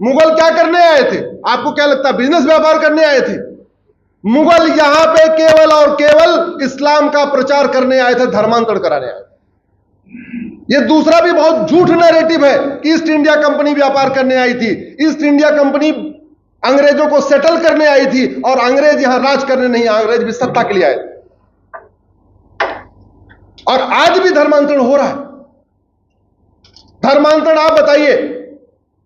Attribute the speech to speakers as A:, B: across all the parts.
A: मुगल क्या करने आए थे? आपको क्या लगता है? बिजनेस व्यापार करने आए थे? मुगल यहां पे केवल और केवल इस्लाम का प्रचार करने आए थे, धर्मांतरण कराने आए थे। यह दूसरा भी बहुत झूठ नैरेटिव है कि ईस्ट इंडिया कंपनी व्यापार करने आई थी। ईस्ट इंडिया कंपनी अंग्रेजों को सेटल करने आई थी और अंग्रेज यहां राज करने नहीं, अंग्रेज भी सत्ता के लिए आए थे। और आज भी धर्मांतरण हो रहा है। धर्मांतरण, आप बताइए,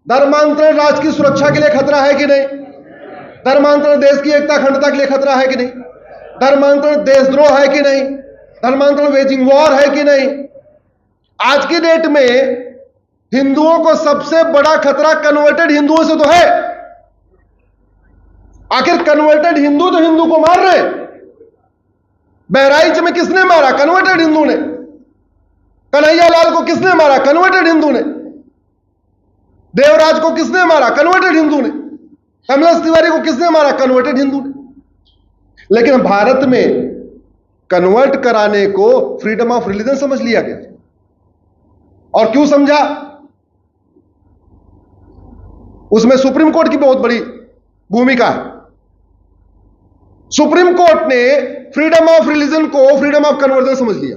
A: धर्मांतरण राज्य की सुरक्षा के लिए खतरा है कि नहीं? धर्मांतरण देश की एकता अखंडता के लिए खतरा है कि नहीं? धर्मांतरण देशद्रोह है कि नहीं? धर्मांतरण वेजिंग वॉर है कि नहीं? आज की डेट में हिंदुओं को सबसे बड़ा खतरा कन्वर्टेड हिंदुओं से तो है। आखिर कन्वर्टेड हिंदू तो हिंदू को मार रहे। बहराइच में किसने मारा? कन्वर्टेड हिंदू ने। कन्हैया लाल को किसने मारा? कन्वर्टेड हिंदू ने। देवराज को किसने मारा? कन्वर्टेड हिंदू ने। कमलेश तिवारी को किसने मारा? कन्वर्टेड हिंदू ने। लेकिन भारत में कन्वर्ट कराने को फ्रीडम ऑफ रिलीजन समझ लिया गया। और क्यों समझा? उसमें सुप्रीम कोर्ट की बहुत बड़ी भूमिका है। सुप्रीम कोर्ट ने फ्रीडम ऑफ रिलीजन को फ्रीडम ऑफ कन्वर्जन समझ लिया।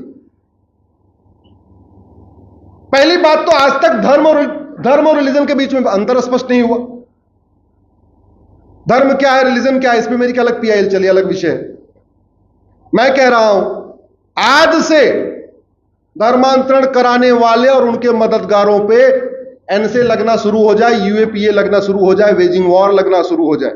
A: पहली बात तो आज तक धर्म और रिलीजन के बीच में अंतर स्पष्ट नहीं हुआ। धर्म क्या है, रिलीजन क्या है, इस पे मेरी क्या अलग पीआईएल चलिए, अलग विषय है। मैं कह रहा हूं आज से धर्मांतरण कराने वाले और उनके मददगारों पे एनएसए लगना शुरू हो जाए, यूएपीए लगना शुरू हो जाए, वेजिंग वॉर लगना शुरू हो जाए,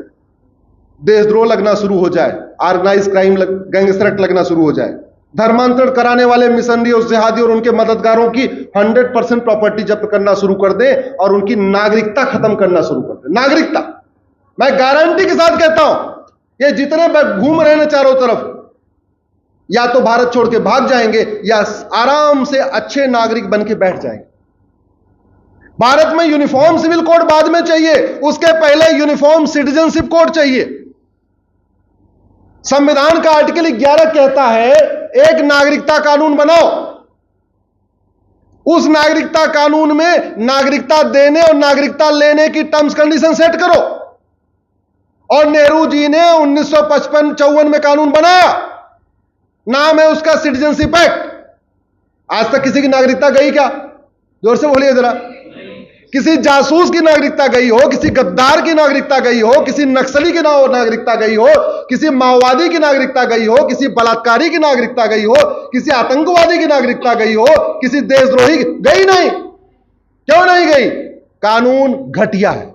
A: देशद्रोह लगना शुरू हो जाए, ऑर्गेनाइज क्राइम गैंगस्टर लगना शुरू हो जाए, धर्मांतरण कराने वाले मिशनरी और जिहादी और उनके मददगारों की 100% प्रॉपर्टी जब्त करना शुरू कर दें और उनकी नागरिकता खत्म करना शुरू कर दें। नागरिकता, मैं गारंटी के साथ कहता हूं ये जितने घूम रहे हैं चारों तरफ, या तो भारत छोड़ के भाग जाएंगे या आराम से अच्छे नागरिक बन के बैठ जाएंगे। भारत में यूनिफॉर्म सिविल कोड बाद में चाहिए, उसके पहले यूनिफॉर्म सिटीजनशिप कोड चाहिए। संविधान का आर्टिकल 11 कहता है एक नागरिकता कानून बनाओ, उस नागरिकता कानून में नागरिकता देने और नागरिकता लेने की टर्म्स कंडीशन सेट करो। और नेहरू जी ने 1955-54 में कानून बनाया, नाम है उसका सिटीजनशिप एक्ट। आज तक किसी की नागरिकता गई क्या? जोर से बोलिए जरा। किसी जासूस की नागरिकता गई हो, किसी गद्दार की नागरिकता गई हो, किसी नक्सली की नागरिकता गई हो, किसी माओवादी की नागरिकता गई हो, किसी बलात्कारी की नागरिकता गई हो, किसी आतंकवादी की नागरिकता गई हो, किसी देशद्रोही की गई नहीं। क्यों नहीं गई? कानून घटिया है।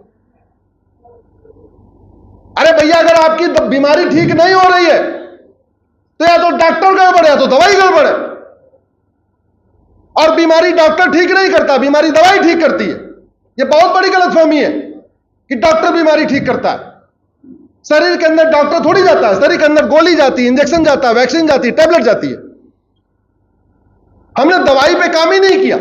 A: अरे भैया, अगर आपकी बीमारी ठीक नहीं हो रही है तो या तो डॉक्टर गड़बड़ या तो दवाई गड़बड़ है। और बीमारी डॉक्टर ठीक नहीं करता, बीमारी दवाई ठीक करती है। यह बहुत बड़ी गलतफहमी है कि डॉक्टर बीमारी ठीक करता है। शरीर के अंदर डॉक्टर थोड़ी जाता है, शरीर के अंदर गोली जाती है, इंजेक्शन जाता है, वैक्सीन जाती है, टैबलेट जाती है। हमने दवाई पे काम ही नहीं किया।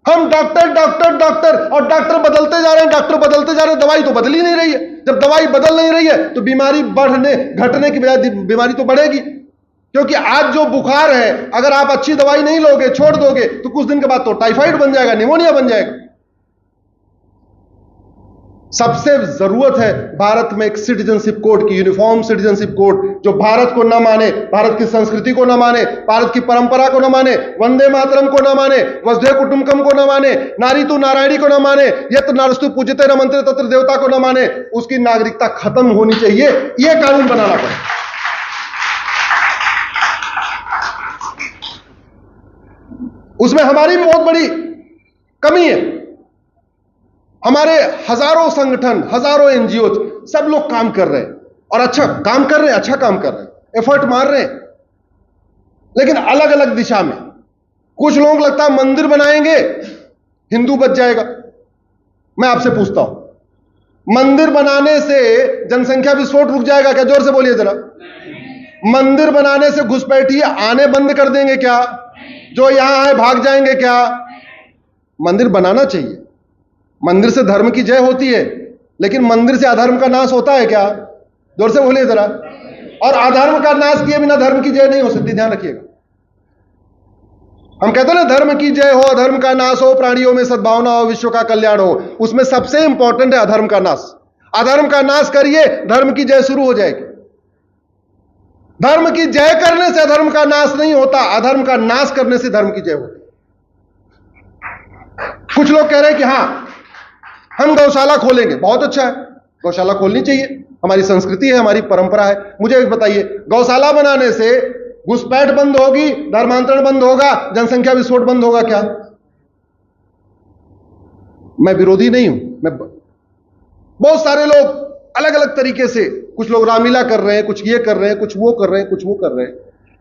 A: हम डॉक्टर डॉक्टर डॉक्टर और डॉक्टर बदलते जा रहे हैं, डॉक्टर बदलते जा रहे हैं, दवाई तो बदल ही नहीं रही है। जब दवाई बदल नहीं रही है तो बीमारी बढ़ने घटने की बजाय बीमारी तो बढ़ेगी। क्योंकि आज जो बुखार है, अगर आप अच्छी दवाई नहीं लोगे, छोड़ दोगे, तो कुछ दिन के बाद तो टाइफाइड बन जाएगा, निमोनिया बन जाएगा। सबसे जरूरत है भारत में एक सिटीजनशिप कोड की, यूनिफॉर्म सिटीजनशिप कोड, जो भारत को न माने, भारत की संस्कृति को न माने, भारत की परंपरा को न माने, वंदे मातरम को न माने, वसुधैव कुटुंबकम को न माने, नारी तू नारायणी को न माने, यत् नारस्तु पूज्यते न मंत्रे तत्र देवता को न माने, उसकी नागरिकता खत्म होनी चाहिए। यह कानून बनाना पड़े। उसमें हमारी भी बहुत बड़ी कमी है। हमारे हजारों संगठन, हजारों एनजीओ, सब लोग काम कर रहे हैं और अच्छा काम कर रहे हैं, अच्छा काम कर रहे हैं, एफर्ट मार रहे हैं, लेकिन अलग अलग दिशा में। कुछ लोग लगता है मंदिर बनाएंगे हिंदू बच जाएगा। मैं आपसे पूछता हूं, मंदिर बनाने से जनसंख्या विस्फोट रुक जाएगा क्या? जोर से बोलिए जरा। मंदिर बनाने से घुसपैठिए आने बंद कर देंगे क्या? जो यहां है भाग जाएंगे क्या? मंदिर बनाना चाहिए। मंदिर से धर्म की जय होती है, लेकिन मंदिर से अधर्म का नाश होता है क्या? जोर से बोलिए जरा। और अधर्म का नाश किए बिना धर्म की जय नहीं हो सकती, ध्यान रखिएगा। हम कहते हैं ना, धर्म की जय हो, अधर्म का नाश हो, प्राणियों में सद्भावना हो, विश्व का कल्याण हो। उसमें सबसे इंपॉर्टेंट है अधर्म का नाश। अधर्म का नाश करिए, धर्म की जय शुरू हो जाएगी। धर्म की जय करने से अधर्म का नाश नहीं होता, अधर्म का नाश करने से धर्म की जय होती। कुछ लोग कह रहे हैं कि हां, हम गौशाला खोलेंगे। बहुत अच्छा है, गौशाला खोलनी चाहिए, हमारी संस्कृति है, हमारी परंपरा है। मुझे एक बताइए, गौशाला बनाने से घुसपैठ बंद होगी, धर्मांतरण बंद होगा, जनसंख्या विस्फोट बंद होगा क्या? मैं विरोधी नहीं हूं। बहुत सारे लोग अलग अलग तरीके से, कुछ लोग रामलीला कर रहे हैं, कुछ ये कर रहे हैं, कुछ वो कर रहे हैं, कुछ वो कर रहे हैं,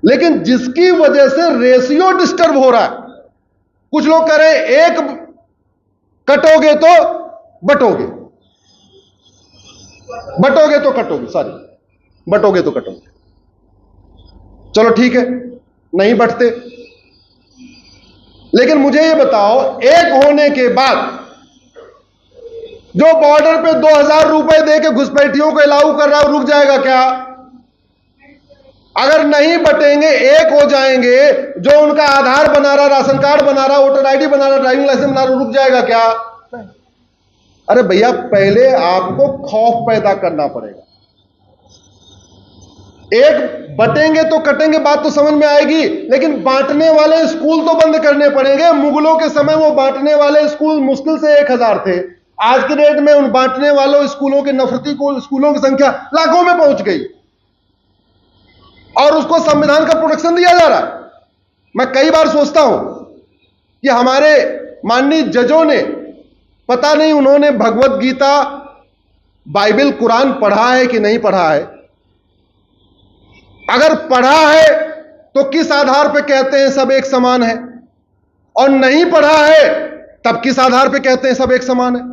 A: लेकिन जिसकी वजह से रेशियो डिस्टर्ब हो रहा है। कुछ लोग कह रहे हैं एक कटोगे तो बटोगे, बटोगे तो कटोगे, सॉरी, बटोगे तो कटोगे। चलो ठीक है, नहीं बटते, लेकिन मुझे ये बताओ, एक होने के बाद जो बॉर्डर पे 2000 रुपए देके घुसपैठियों को अलाउ कर रहा है, रुक जाएगा क्या? अगर नहीं बटेंगे, एक हो जाएंगे, जो उनका आधार बना रहा, राशन कार्ड बना रहा, वोटर आईडी बना रहा, ड्राइविंग लाइसेंस बना रहा, रुक जाएगा क्या? अरे भैया, पहले आपको खौफ पैदा करना पड़ेगा। एक बटेंगे तो कटेंगे, बात तो समझ में आएगी, लेकिन बांटने वाले स्कूल तो बंद करने पड़ेंगे। मुगलों के समय वो बांटने वाले स्कूल मुश्किल से 1000 थे। आज के डेट में उन बांटने वालों स्कूलों के नफरती स्कूलों की संख्या लाखों में पहुंच गई, और उसको संविधान का प्रोटेक्शन दिया जा रहा है। मैं कई बार सोचता हूं कि हमारे माननीय जजों ने, पता नहीं उन्होंने भगवत गीता, बाइबल, कुरान पढ़ा है कि नहीं पढ़ा है। अगर पढ़ा है तो किस आधार पर कहते हैं सब एक समान है, और नहीं पढ़ा है तब किस आधार पर कहते हैं सब एक समान है?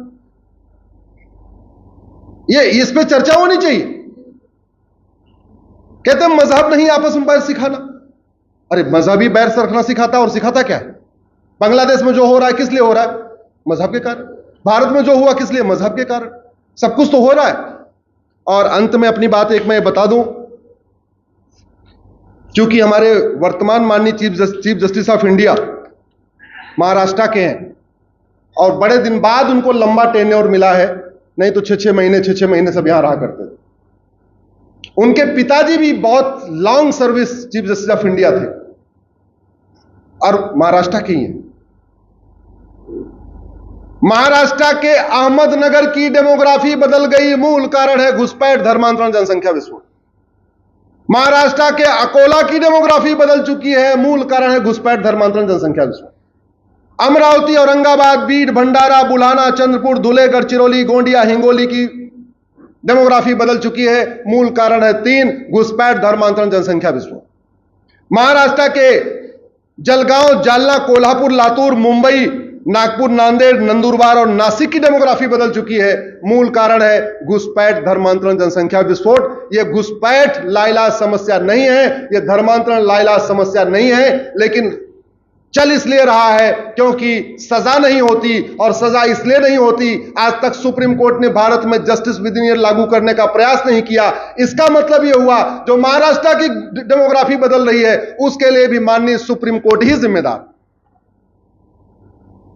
A: ये इस पे चर्चा होनी चाहिए। कहते हैं मजहब नहीं आपस में बैर सिखाना। अरे मजहबी बैर से रखना सिखाता, और सिखाता क्या है? बांग्लादेश में जो हो रहा है किस लिए हो रहा है? मजहब के कारण। भारत में जो हुआ किस लिए? मजहब के कारण। सब कुछ तो हो रहा है। और अंत में अपनी बात एक मैं बता दूं, क्योंकि हमारे वर्तमान माननीय chief justice of India Maharashtra के हैं, और बड़े दिन बाद उनको लंबा टेन्योर मिला है, नहीं तो 6-6 महीने सब यहां रहा करते थे। उनके पिताजी भी बहुत long service chief justice of India थे, और महाराष्ट्र के ही हैं। महाराष्ट्र के अहमदनगर की डेमोग्राफी बदल गई, मूल कारण है घुसपैठ, धर्मांतरण, जनसंख्या विस्फोट। महाराष्ट्र के अकोला की डेमोग्राफी बदल चुकी है, मूल कारण है घुसपैठ, धर्मांतरण, जनसंख्या विस्फोट। अमरावती, औरंगाबाद, बीड, भंडारा, बुल्हाना, चंद्रपुर, धुले, गढ़चिरौली, गोंडिया, हिंगोली की डेमोग्राफी बदल चुकी है, मूल कारण है 3, घुसपैठ, धर्मांतरण, जनसंख्या विस्फोट। महाराष्ट्र के जलगांव, जालना, कोल्हापुर, लातूर, मुंबई, नागपुर, नांदेड़, नंदुरबार और नासिक की डेमोग्राफी बदल चुकी है, मूल कारण है घुसपैठ, धर्मांतरण, जनसंख्या विस्फोट। यह घुसपैठ लाइलाज समस्या नहीं है, यह धर्मांतरण लाइलाज समस्या नहीं है, लेकिन चल इसलिए रहा है क्योंकि सजा नहीं होती, और सजा इसलिए नहीं होती, आज तक सुप्रीम कोर्ट ने भारत में जस्टिस विद इन ईयर लागू करने का प्रयास नहीं किया। इसका मतलब यह हुआ, जो महाराष्ट्र की डेमोग्राफी बदल रही है उसके लिए भी माननीय सुप्रीम कोर्ट ही जिम्मेदार।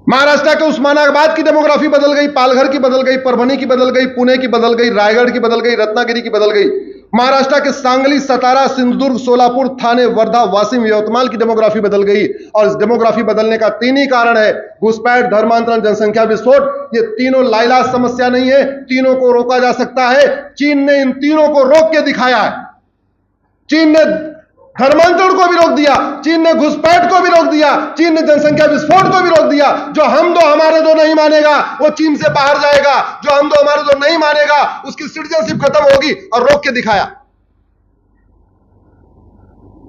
A: महाराष्ट्र के उस्मानाबाद की डेमोग्राफी बदल गई, पालघर की बदल गई, परभनी की बदल गई, पुणे की बदल गई, रायगढ़ की बदल गई, रत्नागिरी की बदल गई। महाराष्ट्र के सांगली, सतारा, सिंधुदुर्ग, सोलापुर, थाने, वर्धा, वाशिम, यवतमाल की डेमोग्राफी बदल गई, और इस डेमोग्राफी बदलने का 3 ही कारण है, घुसपैठ, धर्मांतरण, जनसंख्या विस्फोट। ये तीनों लाइलाज समस्या नहीं है, तीनों को रोका जा सकता है। चीन ने इन तीनों को रोक के दिखाया है। चीन ने धर्मांतरण को भी रोक दिया, चीन ने घुसपैठ को भी रोक दिया, चीन ने जनसंख्या विस्फोट को भी रोक दिया। जो हम दो हमारे दो नहीं मानेगा वो चीन से बाहर जाएगा, जो हम दो हमारे दो नहीं मानेगा उसकी सिटीजनशिप खत्म होगी, और रोक के दिखाया।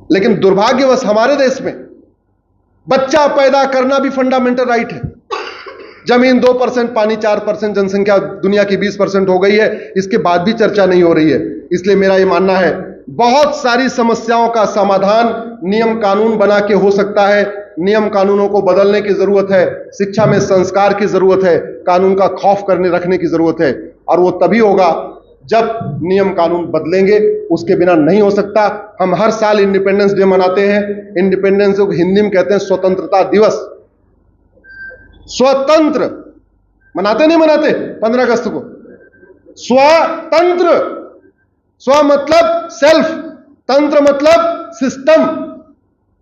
A: लेकिन दुर्भाग्यवश हमारे देश में बच्चा पैदा करना भी फंडामेंटल राइट है। जमीन 2%, पानी 4%, जनसंख्या दुनिया की 20% हो गई है, इसके बाद भी चर्चा नहीं हो रही है। इसलिए मेरा यह मानना है, बहुत सारी समस्याओं का समाधान नियम कानून बना के हो सकता है। नियम कानूनों को बदलने की जरूरत है, शिक्षा में संस्कार की जरूरत है, कानून का खौफ करने रखने की जरूरत है, और वो तभी होगा जब नियम कानून बदलेंगे, उसके बिना नहीं हो सकता। हम हर साल इंडिपेंडेंस डे मनाते हैं। इंडिपेंडेंस को हिंदी में कहते हैं स्वतंत्रता दिवस। स्वतंत्र मनाते नहीं मनाते 15 अगस्त को? स्वतंत्र, स्व मतलब सेल्फ, तंत्र मतलब सिस्टम।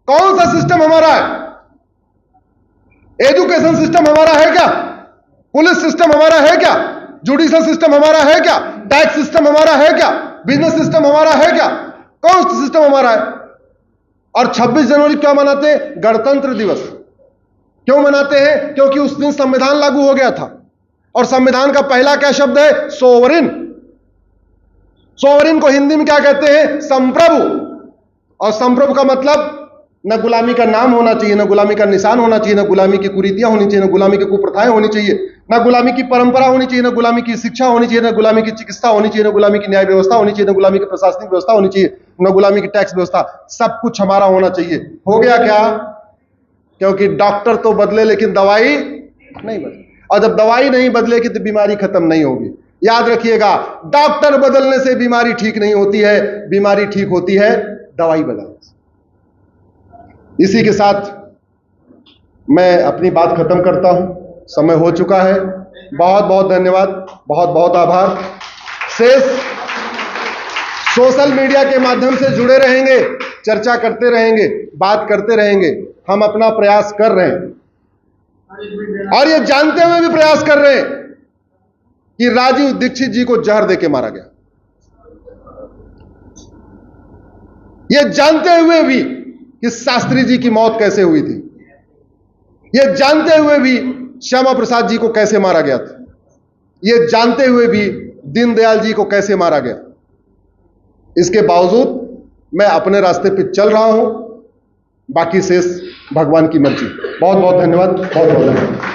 A: कौन सा सिस्टम हमारा है? एजुकेशन सिस्टम हमारा है क्या? पुलिस सिस्टम हमारा है क्या? जुडिशियल सिस्टम हमारा है क्या? टैक्स सिस्टम हमारा है क्या? बिजनेस सिस्टम हमारा है क्या? कौन सा सिस्टम हमारा है? और 26 जनवरी क्या मनाते हैं? गणतंत्र दिवस। क्यों मनाते हैं? क्योंकि उस दिन संविधान लागू हो गया था। और संविधान का पहला क्या शब्द है? सोवरिन। सोवरिन को हिंदी में क्या कहते हैं? संप्रभु। और संप्रभु का मतलब न गुलामी का नाम होना चाहिए, न गुलामी का निशान होना चाहिए, न गुलामी की कुरीतियां होनी चाहिए, न गुलामी की कुप्रथाएं होनी चाहिए, न गुलामी की परंपरा होनी चाहिए, न गुलामी की शिक्षा होनी चाहिए, न गुलामी की चिकित्सा होनी चाहिए, न गुलामी की न्याय व्यवस्था होनी चाहिए, न गुलामी की प्रशासनिक व्यवस्था होनी चाहिए, न गुलामी की टैक्स व्यवस्था। सब कुछ हमारा होना चाहिए। हो गया क्या? क्योंकि डॉक्टर तो बदले लेकिन दवाई नहीं बदले, और जब दवाई नहीं बदलेगी तो बीमारी खत्म नहीं होगी। याद रखिएगा, डॉक्टर बदलने से बीमारी ठीक नहीं होती है, बीमारी ठीक होती है दवाई बदलने से। इसी के साथ मैं अपनी बात खत्म करता हूं, समय हो चुका है। बहुत बहुत धन्यवाद, बहुत बहुत आभार। शेष सोशल मीडिया के माध्यम से जुड़े रहेंगे, चर्चा करते रहेंगे, बात करते रहेंगे। हम अपना प्रयास कर रहे हैं और ये जानते हुए भी प्रयास कर रहे हैं कि राजीव दीक्षित जी को जहर देके मारा गया। ये जानते हुए भी कि शास्त्री जी की मौत कैसे हुई थी, ये जानते हुए भी श्यामा प्रसाद जी को कैसे मारा गया था, ये जानते हुए भी दीनदयाल जी को कैसे मारा गया। इसके बावजूद मैं अपने रास्ते पे चल रहा हूं, बाकी शेष भगवान की मर्जी। बहुत बहुत धन्यवाद, बहुत बहुत धन्यवाद।